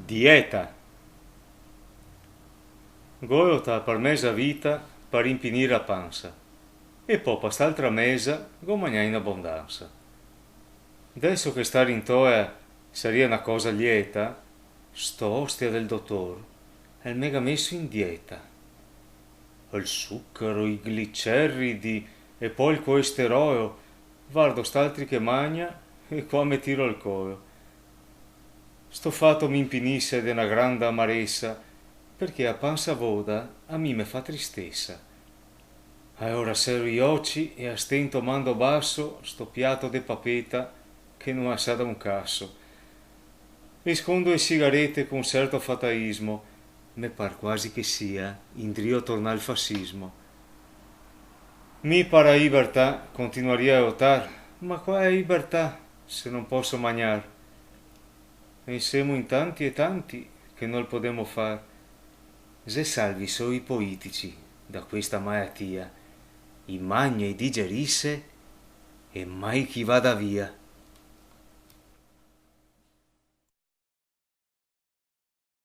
Dieta. Goio ta per mesa vita per impinire a panza e poi quest'altra mesa go mangiare in abbondanza. Adesso che stare in toia sarebbe una cosa lieta, sto ostia del dottor è il mega messo in dieta. Il zucchero, i gliceridi e poi il colesterolo, guardo st'altri che magna e qua mi tiro il coio. Sto fatto mi impinisse di una grande amarezza, perché a panza voda a me fa tristezza. E ora serro gli occhi e a stento mando basso sto piatto de papeta che non ha sa da un casso. Riscondo le sigarette con certo fataismo, me par quasi che sia in drio torna al fascismo. Mi para libertà continuaria a lottare, ma qua è libertà se non posso mangiare? E siamo in tanti e tanti che non podemo fare. Se salvi solo i politici da questa malattia, i magna e digerisse e mai chi vada via.